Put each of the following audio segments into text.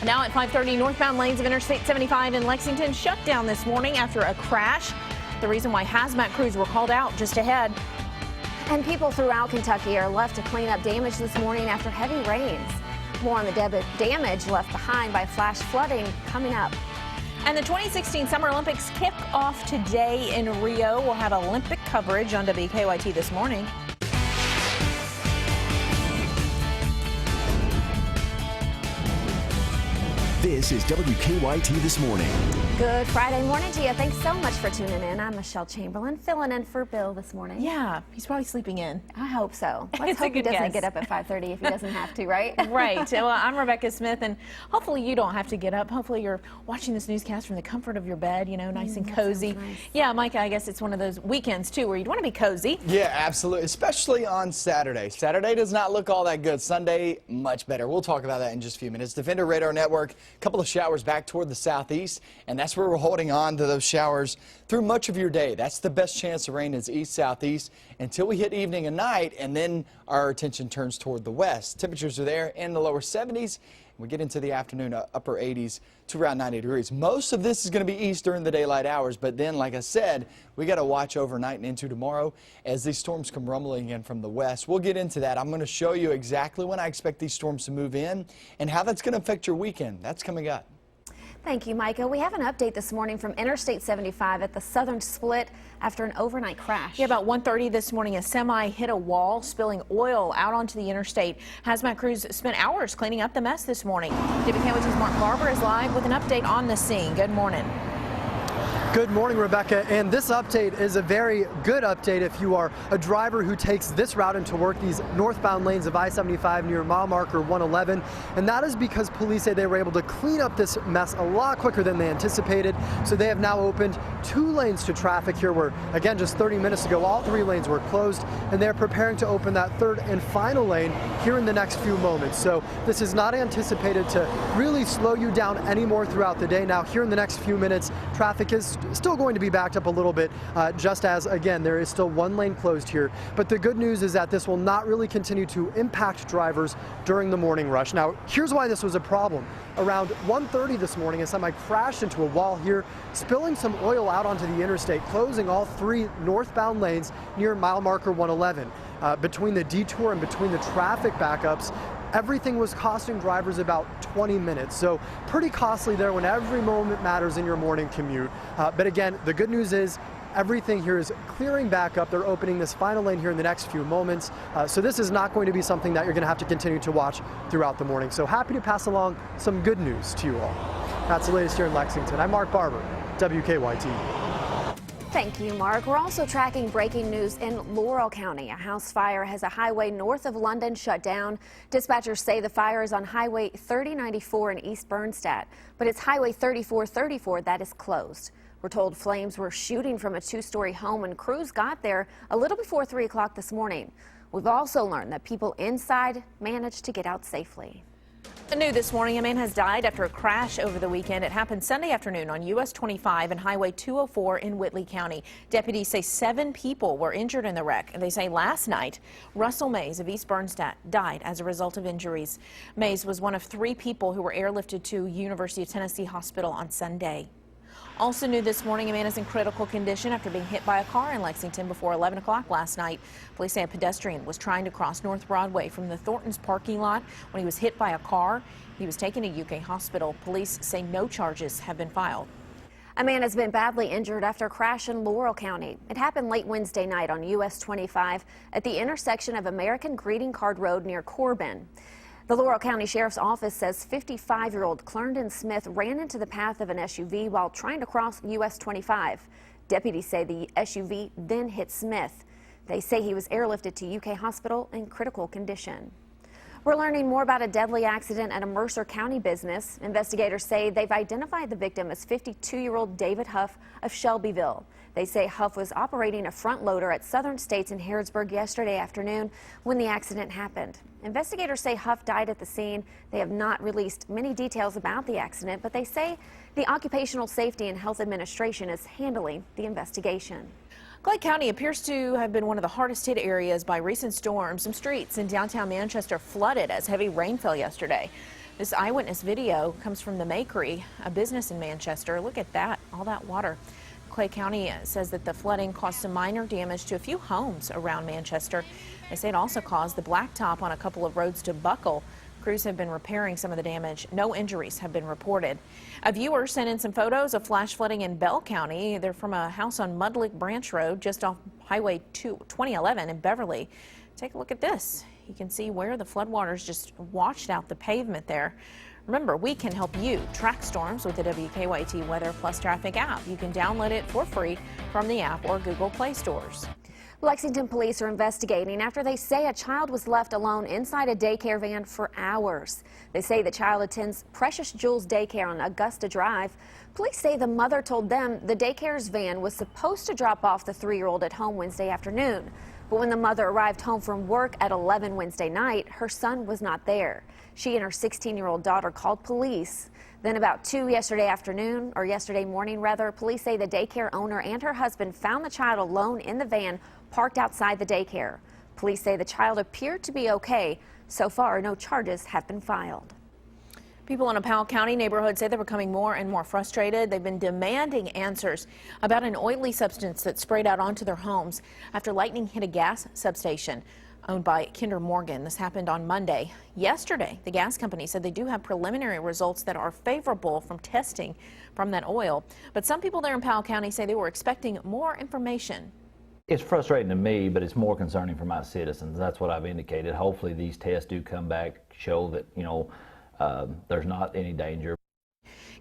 Now at 5:30, northbound lanes of Interstate 75 in Lexington shut down this morning after a crash. The reason why hazmat crews were called out just ahead. And people throughout Kentucky are left to clean up damage this morning after heavy rains. More on the damage left behind by flash flooding coming up. And the 2016 Summer Olympics kick off today in Rio. We'll have Olympic coverage on WKYT this morning. This is WKYT This Morning. Good Friday morning to you. Thanks so much for tuning in. I'm Michelle Chamberlain, filling in for Bill this morning. Yeah, he's probably sleeping in. I hope so. Let's hope he doesn't get up at 5:30 if he doesn't have to, right? Right. Well, I'm Rebecca Smith, and hopefully you don't have to get up. Hopefully you're watching this newscast from the comfort of your bed, you know, nice and cozy. Nice. Yeah, Micah, I guess it's one of those weekends, too, where you'd want to be cozy. Yeah, absolutely, especially on Saturday. Saturday does not look all that good. Sunday, much better. We'll talk about that in just a few minutes. Defender Radar Network, a couple of showers back toward the southeast, and that's where we're holding on to those showers through much of your day. That's the best chance of rain is east-southeast until we hit evening and night, and then our attention turns toward the west. Temperatures are there in the lower 70s. We get into the afternoon, upper 80s to around 90 degrees. Most of this is going to be east during the daylight hours, but then, like I said, we got to watch overnight and into tomorrow as these storms come rumbling in from the west. We'll get into that. I'm going to show you exactly when I expect these storms to move in and how that's going to affect your weekend. That's coming up. Thank you, Micah. We have an update this morning from Interstate 75 at the southern split after an overnight crash. Yeah, about 1:30 this morning, a semi hit a wall, spilling oil out onto the interstate. Hazmat crews spent hours cleaning up the mess this morning. WKYT's Mark Barber is live with an update on the scene. Good morning. Good morning, Rebecca, and this update is a very good update if you are a driver who takes this route into work, these northbound lanes of I-75 near mile marker 111, and that is because police say they were able to clean up this mess a lot quicker than they anticipated, so they have now opened 2 lanes to traffic here where, again, just 30 minutes ago, all 3 lanes were closed, and they're preparing to open that 3rd and final lane here in the next few moments. So this is not anticipated to really slow you down anymore throughout the day. Now, here in the next few minutes, traffic is still going to be backed up a little bit, just as, again, there is still 1 lane closed here. But the good news is that this will not really continue to impact drivers during the morning rush. Now, here's why this was a problem. Around 1:30 this morning, a semi crashed into a wall here, spilling some oil out onto the interstate, closing all 3 northbound lanes near mile marker 111. Between the detour and between the traffic backups, everything was costing drivers about 20 minutes. So pretty costly there when every moment matters in your morning commute. But again, the good news is everything here is clearing back up. They're opening this final lane here in the next few moments. So this is not going to be something that you're going to have to continue to watch throughout the morning. So happy to pass along some good news to you all. That's the latest here in Lexington. I'm Mark Barber, WKYT. Thank you, Mark. We're also tracking breaking news in Laurel County. A house fire has a highway north of London shut down. Dispatchers say the fire is on Highway 3094 in East Bernstadt, but it's Highway 3434 that is closed. We're told flames were shooting from a 2-story home and crews got there a little before 3 o'clock this morning. We've also learned that people inside managed to get out safely. New this morning, a man has died after a crash over the weekend. It happened Sunday afternoon on US 25 and Highway 204 in Whitley County. Deputies say 7 people were injured in the wreck. They say last night, Russell Mays of East Bernstadt died as a result of injuries. Mays was one of 3 people who were airlifted to University of Tennessee Hospital on Sunday. Also new this morning, a man is in critical condition after being hit by a car in Lexington before 11 o'clock last night. Police say a pedestrian was trying to cross North Broadway from the Thornton's parking lot when he was hit by a car. He was taken to UK Hospital. Police say no charges have been filed. A man has been badly injured after a crash in Laurel County. It happened late Wednesday night on US 25 at the intersection of American Greeting Card Road near Corbin. The Laurel County Sheriff's Office says 55-year-old Clarendon Smith ran into the path of an SUV while trying to cross US 25. Deputies say the SUV then hit Smith. They say he was airlifted to UK Hospital in critical condition. We're learning more about a deadly accident at a Mercer County business. Investigators say they've identified the victim as 52-year-old David Huff of Shelbyville. They say Huff was operating a front loader at Southern States in Harrodsburg yesterday afternoon when the accident happened. Investigators say Huff died at the scene. They have not released many details about the accident, but they say the Occupational Safety and Health Administration is handling the investigation. Clay County appears to have been one of the hardest hit areas by recent storms. Some streets in downtown Manchester flooded as heavy rain fell yesterday. This eyewitness video comes from the Makery, a business in Manchester. Look at that, all that water. Clay County says that the flooding caused some minor damage to a few homes around Manchester. They say it also caused the blacktop on a couple of roads to buckle. Crews have been repairing some of the damage. No injuries have been reported. A viewer sent in some photos of flash flooding in Bell County. They're from a house on Mudlick Branch Road just off Highway 2011 in Beverly. Take a look at this. You can see where the floodwaters just washed out the pavement there. Remember, we can help you track storms with the WKYT Weather Plus Traffic app. You can download it for free from the app or Google Play stores. Lexington police are investigating after they say a child was left alone inside a daycare van for hours. They say the child attends Precious Jewels Daycare on Augusta Drive. Police say the mother told them the daycare's van was supposed to drop off the 3-year-old at home Wednesday afternoon. But when the mother arrived home from work at 11 Wednesday night, her son was not there. She and her 16-year-old daughter called police. Then about 2 yesterday morning, police say the daycare owner and her husband found the child alone in the van parked outside the daycare. Police say the child appeared to be okay. So far, no charges have been filed. People in a Powell County neighborhood say they're becoming more and more frustrated. They've been demanding answers about an oily substance that sprayed out onto their homes after lightning hit a gas substation owned by Kinder Morgan. This happened on Monday. Yesterday, the gas company said they do have preliminary results that are favorable from testing from that oil. But some people there in Powell County say they were expecting more information. It's frustrating to me, but it's more concerning for my citizens. That's what I've indicated. Hopefully these tests do come back, show that, there's not any danger.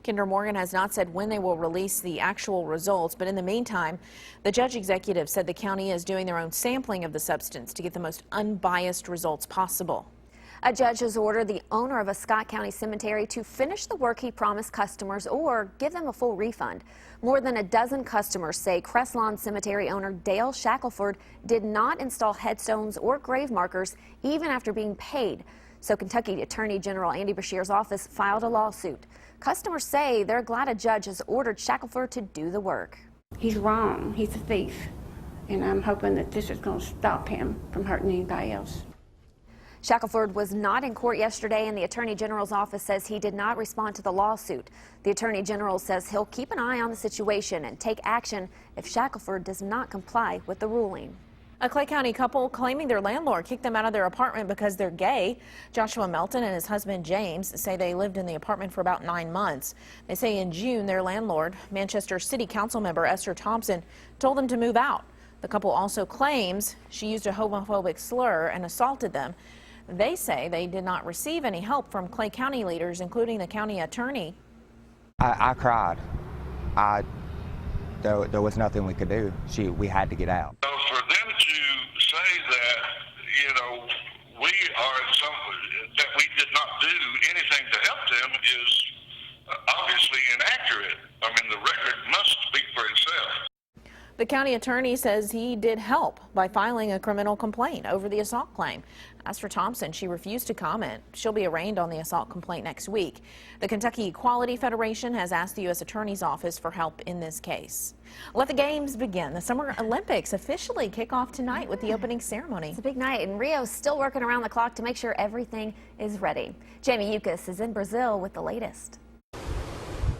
Kinder Morgan has not said when they will release the actual results, but in the meantime, the judge executive said the county is doing their own sampling of the substance to get the most unbiased results possible. A judge has ordered the owner of a Scott County cemetery to finish the work he promised customers or give them a full refund. More than a dozen customers say Crestlawn Cemetery owner Dale Shackelford did not install headstones or grave markers even after being paid. So Kentucky Attorney General Andy Beshear's office filed a lawsuit. Customers say they're glad a judge has ordered Shackelford to do the work. He's wrong. He's a thief. And I'm hoping that this is going to stop him from hurting anybody else. Shackelford was not in court yesterday, and the Attorney General's office says he did not respond to the lawsuit. The Attorney General says he'll keep an eye on the situation and take action if Shackelford does not comply with the ruling. A Clay County couple claiming their landlord kicked them out of their apartment because they're gay. Joshua Melton and his husband James say they lived in the apartment for about 9 months. They say in June their landlord, Manchester City Council member Esther Thompson, told them to move out. The couple also claims she used a homophobic slur and assaulted them. They say they did not receive any help from Clay County leaders, including the county attorney. I cried. There was nothing we could do. We had to get out. So for them to say that, we are that we did not do anything to help them is obviously inaccurate. I mean, the record must speak for itself. The county attorney says he did help by filing a criminal complaint over the assault claim. As for Thompson, she refused to comment. She'll be arraigned on the assault complaint next week. The Kentucky Equality Federation has asked the U.S. Attorney's Office for help in this case. Let the games begin. The Summer Olympics officially kick off tonight with the opening ceremony. It's a big night, and Rio's still working around the clock to make sure everything is ready. Jamie Yukas is in Brazil with the latest.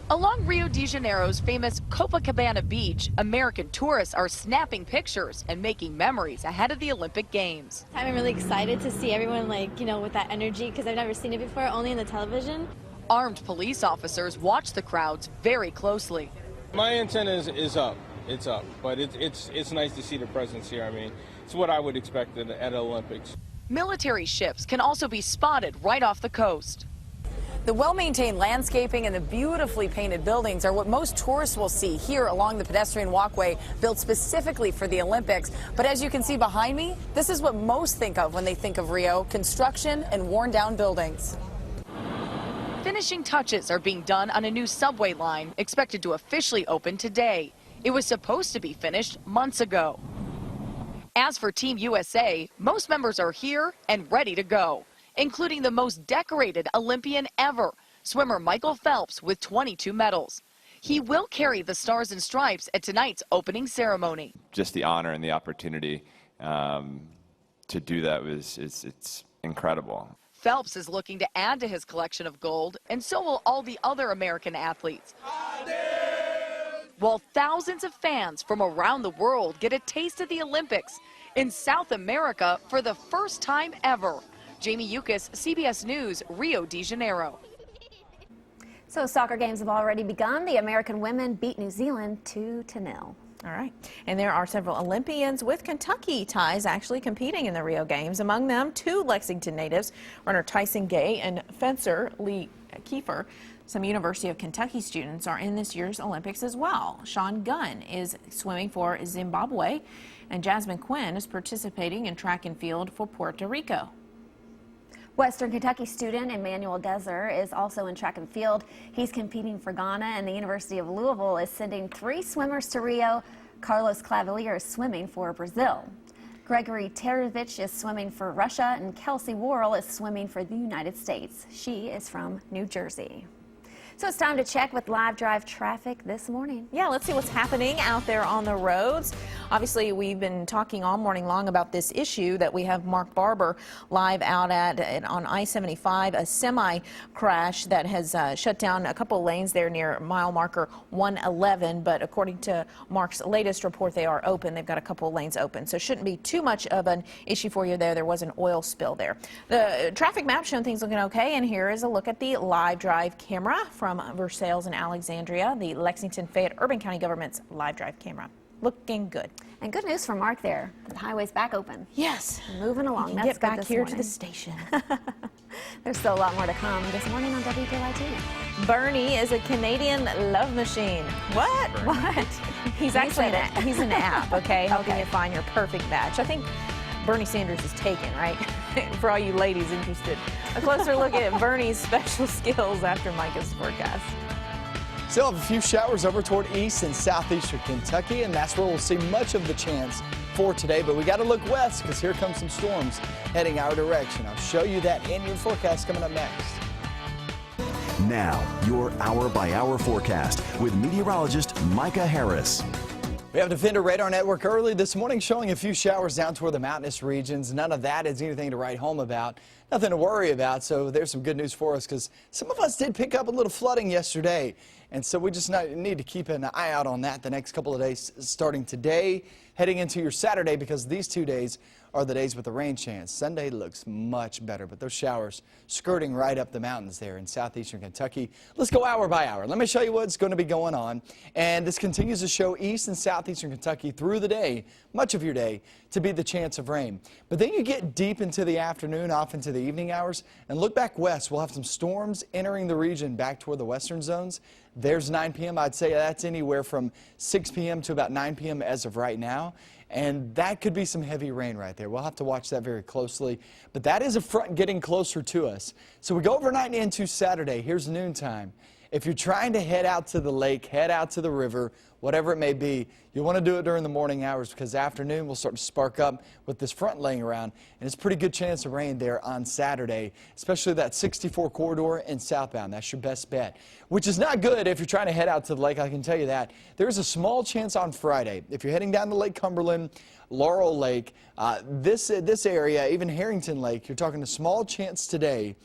Along Rio de Janeiro's famous Copacabana beach, American tourists are snapping pictures and making memories ahead of the Olympic Games. I'm really excited to see everyone with that energy because I've never seen it before, only in the television. Armed police officers watch the crowds very closely. My antenna is up. It's up, but it's nice to see the presence here. I mean, it's what I would expect at Olympics. Military ships can also be spotted right off the coast. The well-maintained landscaping and the beautifully painted buildings are what most tourists will see here along the pedestrian walkway built specifically for the Olympics. But as you can see behind me, this is what most think of when they think of Rio: construction and worn-down buildings. Finishing touches are being done on a new subway line expected to officially open today. It was supposed to be finished months ago. As for Team USA, most members are here and ready to go, including the most decorated Olympian ever, swimmer Michael Phelps with 22 medals. He will carry the Stars and Stripes at tonight's opening ceremony. Just the honor and the opportunity to do that it's incredible. Phelps is looking to add to his collection of gold, and so will all the other American athletes. While thousands of fans from around the world get a taste of the Olympics in South America for the first time ever. Jamie Yukas, CBS News, Rio de Janeiro. So soccer games have already begun. The American women beat New Zealand 2-0. All right. And there are several Olympians with Kentucky ties actually competing in the Rio Games. Among them, 2 Lexington natives, runner Tyson Gay and fencer Lee Kiefer. Some University of Kentucky students are in this year's Olympics as well. Sean Gunn is swimming for Zimbabwe, and Jasmine Quinn is participating in track and field for Puerto Rico. Western Kentucky student Emmanuel Deser is also in track and field. He's competing for Ghana, and the University of Louisville is sending 3 swimmers to Rio. Carlos Clavalier is swimming for Brazil. Gregory Terovich is swimming for Russia, and Kelsey Worrell is swimming for the United States. She is from New Jersey. So it's time to check with live drive traffic this morning. Yeah, let's see what's happening out there on the roads. Obviously, we've been talking all morning long about this issue that we have Mark Barber live out at on I-75, a semi crash that has shut down a couple lanes there near mile marker 111. But according to Mark's latest report, they are open. They've got a couple of lanes open, so shouldn't be too much of an issue for you there. There was an oil spill there. The traffic map showing things looking okay, and here is a look at the live drive camera from Versailles and Alexandria, the Lexington Fayette Urban County Government's live drive camera. Looking good. And good news for Mark there. The highway's back open. Yes. Moving along. That's That's get back good this here morning. to the station. There's still a lot more to come this morning on WKYT. Bernie is a Canadian love machine. What? What? He's actually he's an app, okay, helping you find your perfect match. I think Bernie Sanders is taken, right? For all you ladies interested. A closer look at Bernie's special skills after Micah's forecast. Still have a few showers over toward east and southeastern Kentucky, and that's where we'll see much of the chance for today. But we got to look west because here come some storms heading our direction. I'll show you that in your forecast coming up next. Now, your hour-by-hour forecast with meteorologist Micah Harris. We have Defender Radar Network early this morning showing a few showers down toward the mountainous regions. None of that is anything to write home about. Nothing to worry about. So there's some good news for us because some of us did pick up a little flooding yesterday. And so we just need to keep an eye out on that the next couple of days starting today, heading into your Saturday, because these 2 days are the days with the rain chance. Sunday looks much better, but those showers skirting right up the mountains there in southeastern Kentucky. Let's go hour by hour. Let me show you what's going to be going on. And this continues to show east and southeastern Kentucky through the day, much of your day, to be the chance of rain. But then you get deep into the afternoon, off into the evening hours, and look back west. We'll have some storms entering the region back toward the western zones. There's 9 p.m. I'd say that's anywhere from 6 p.m. to about 9 p.m. as of right now. And that could be some heavy rain right there. We'll have to watch that very closely. But that is a front getting closer to us. So we go overnight into Saturday. Here's noontime. If you're trying to head out to the lake, head out to the river, whatever it may be, you want to do it during the morning hours because afternoon will start to spark up with this front laying around. And it's a pretty good chance of rain there on Saturday, especially that 64 corridor and southbound. That's your best bet, which is not good if you're trying to head out to the lake. I can tell you that. There's a small chance on Friday. If you're heading down to Lake Cumberland, Laurel Lake, this area, even Harrington Lake, you're talking a small chance today.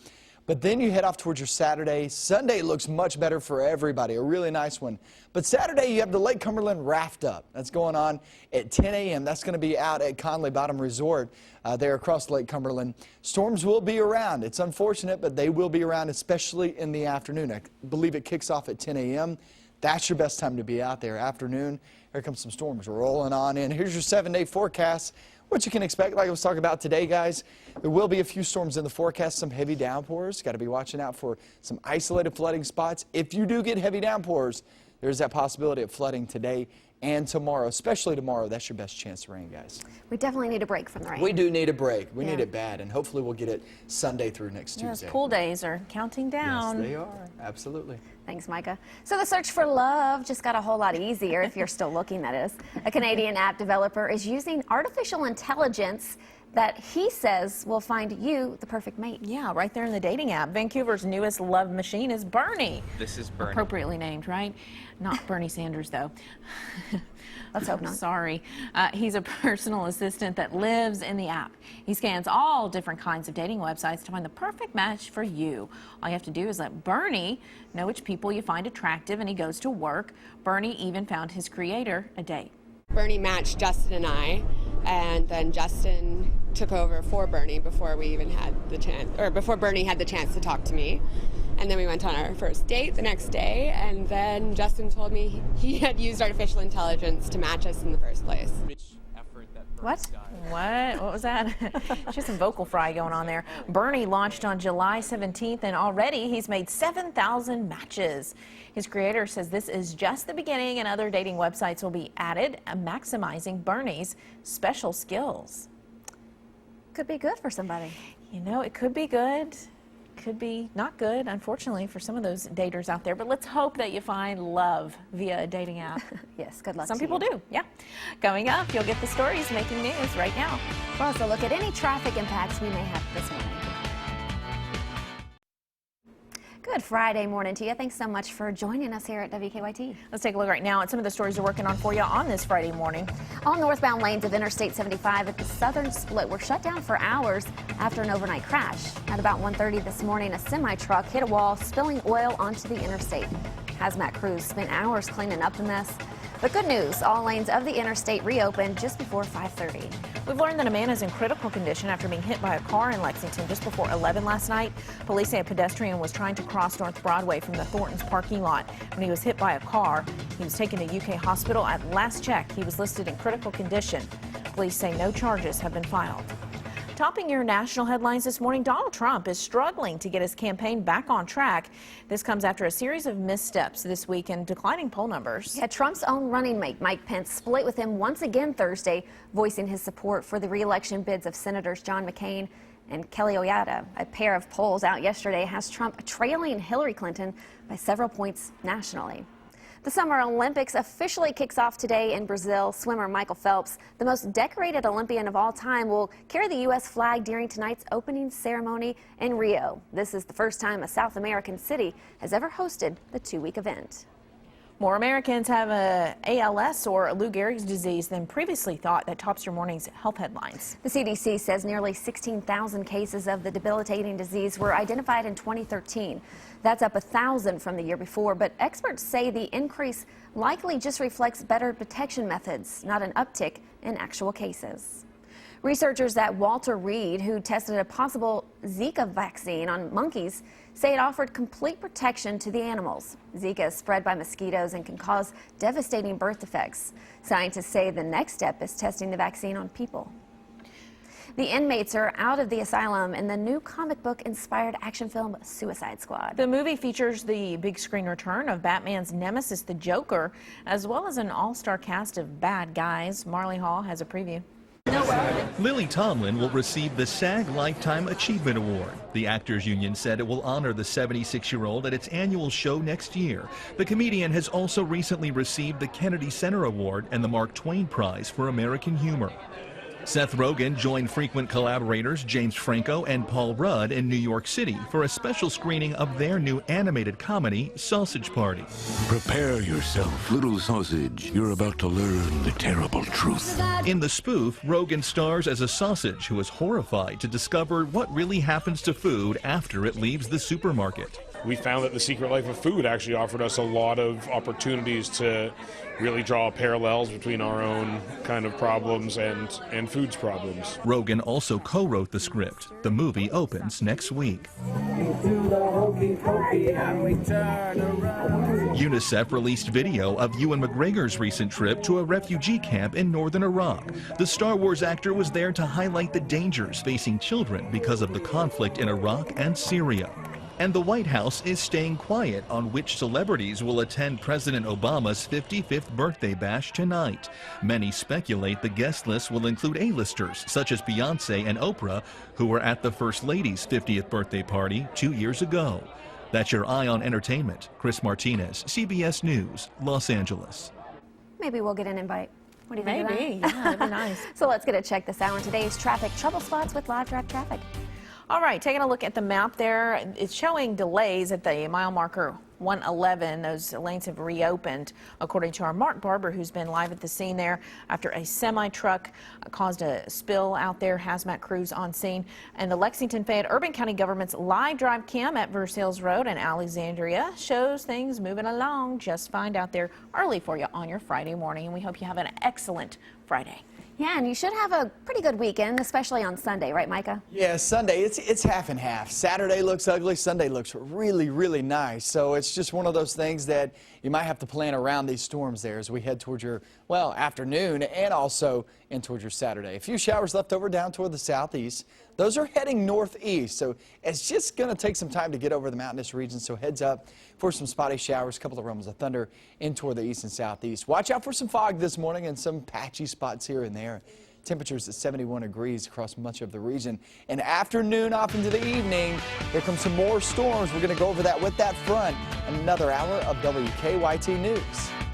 But then you head off towards your Saturday. Sunday looks much better for everybody, a really nice one. But Saturday, you have the Lake Cumberland Raft Up. That's going on at 10 a.m. That's going to be out at Conley Bottom Resort there across Lake Cumberland. Storms will be around. It's unfortunate, but they will be around, especially in the afternoon. I believe it kicks off at 10 a.m. That's your best time to be out there. Afternoon, here comes some storms rolling on in. Here's your 7-day forecast. What you can expect, like I was talking about today, guys, there will be a few storms in the forecast, some heavy downpours. Got to be watching out for some isolated flooding spots. If you do get heavy downpours, there's that possibility of flooding today and tomorrow, especially tomorrow. That's your best chance of rain, guys. We definitely need a break from the rain. We do need a break. We need it bad, and hopefully we'll get it Sunday through next Tuesday. Pool days are counting down. Yes, they are. Absolutely. Thanks, Micah. So the search for love just got a whole lot easier if you're still looking, that is. A Canadian app developer is using artificial intelligence that he says will find you the perfect mate. Yeah, right there in the dating app. Vancouver's newest love machine is Bernie. This is Bernie. Appropriately named, right? Not Bernie Sanders, though. Let's hope not. Sorry. He's a personal assistant that lives in the app. He scans all different kinds of dating websites to find the perfect match for you. All you have to do is let Bernie know which people you find attractive, and he goes to work. Bernie even found his creator a date. Bernie matched Justin and I, and then Justin took over for Bernie before we even had the chance, or before Bernie had the chance to talk to me. And then we went on our first date the next day, and then Justin told me he had used artificial intelligence to match us in the first place. What? What was that? She has some vocal fry going on there. Bernie launched on July 17th, and already he's made 7,000 matches. His creator says this is just the beginning, and other dating websites will be added, maximizing Bernie's special skills. Could be good for somebody. You know, it could be good. Could be not good, unfortunately, for some of those daters out there. But let's hope that you find love via a dating app. Yes, good luck. Some people do, yeah. Coming up, you'll get the stories making news right now. We'll also look at any traffic impacts we may have this morning. Good Friday morning to you. Thanks so much for joining us here at WKYT. Let's take a look right now at some of the stories we're working on for you on this Friday morning. All northbound lanes of Interstate 75 at the southern split were shut down for hours after an overnight crash. At about 1:30 this morning, a semi-truck hit a wall, spilling oil onto the interstate. Hazmat crews spent hours cleaning up the mess. But good news, all lanes of the interstate reopened just before 5:30. We've learned that a man is in critical condition after being hit by a car in Lexington just before 11 last night. Police say a pedestrian was trying to cross North Broadway from the Thornton's parking lot when he was hit by a car. He was taken to UK Hospital. At last check, he was listed in critical condition. Police say no charges have been filed. Topping your national headlines this morning, Donald Trump is struggling to get his campaign back on track. This comes after a series of missteps this week and declining poll numbers. Yeah, Trump's own running mate, Mike Pence, split with him once again Thursday, voicing his support for the re-election bids of Senators John McCain and Kelly Oyata. A pair of polls out yesterday has Trump trailing Hillary Clinton by several points nationally. The Summer Olympics officially kicks off today in Brazil. Swimmer Michael Phelps, the most decorated Olympian of all time, will carry the U.S. flag during tonight's opening ceremony in Rio. This is the first time a South American city has ever hosted the two-week event. More Americans have ALS or Lou Gehrig's disease than previously thought. That tops your morning's health headlines. The CDC says nearly 16,000 cases of the debilitating disease were identified in 2013. That's up 1,000 from the year before, but experts say the increase likely just reflects better detection methods, not an uptick in actual cases. Researchers at Walter Reed, who tested a possible Zika vaccine on monkeys, say it offered complete protection to the animals. Zika is spread by mosquitoes and can cause devastating birth defects. Scientists say the next step is testing the vaccine on people. The inmates are out of the asylum in the new comic book-inspired action film Suicide Squad. The movie features the big screen return of Batman's nemesis, the Joker, as well as an all-star cast of bad guys. Marley Hall has a preview. Lily Tomlin will receive the SAG Lifetime Achievement Award. The Actors Union said it will honor the 76-year-old at its annual show next year. The comedian has also recently received the Kennedy Center Award and the Mark Twain Prize for American Humor. Seth Rogen joined frequent collaborators James Franco and Paul Rudd in New York City for a special screening of their new animated comedy, Sausage Party. Prepare yourself, little sausage. You're about to learn the terrible truth. In the spoof, Rogen stars as a sausage who is horrified to discover what really happens to food after it leaves the supermarket. We found that The Secret Life of Food actually offered us a lot of opportunities to really draw parallels between our own kind of problems and food's problems. Rogen also co-wrote the script. The movie opens next week. UNICEF released video of Ewan McGregor's recent trip to a refugee camp in northern Iraq. The Star Wars actor was there to highlight the dangers facing children because of the conflict in Iraq and Syria. And the White House is staying quiet on which celebrities will attend President Obama's 55th birthday bash tonight. Many speculate the guest list will include A-listers such as Beyonce and Oprah, who were at the First Lady's 50th birthday party 2 years ago. That's your Eye on Entertainment. Chris Martinez, CBS News, Los Angeles. Maybe we'll get an invite. What do you think of that? Maybe, yeah, that'd be nice. So let's get a check this hour on today's traffic trouble spots with live drive traffic. All right, taking a look at the map there, it's showing delays at the mile marker 111. Those lanes have reopened, according to our Mark Barber, who's been live at the scene there after a semi-truck caused a spill out there. Hazmat crews on scene. And the Lexington Fayette Urban County Government's live drive cam at Versailles Road and Alexandria shows things moving along just fine out there early for you on your Friday morning. And we hope you have an excellent Friday. Yeah, and you should have a pretty good weekend, especially on Sunday, right, Micah? Yeah, Sunday, it's half and half. Saturday looks ugly, Sunday looks really, really nice. So it's just one of those things that you might have to plan around these storms there as we head towards your, well, afternoon and also in towards your Saturday. A few showers left over down toward the southeast. Those are heading northeast, so it's just going to take some time to get over the mountainous region, so heads up for some spotty showers, a couple of rumbles of thunder in toward the east and southeast. Watch out for some fog this morning and some patchy spots here and there. Temperatures at 71 degrees across much of the region. And afternoon off into the evening, here comes some more storms. We're going to go over that with that front. Another hour of WKYT News.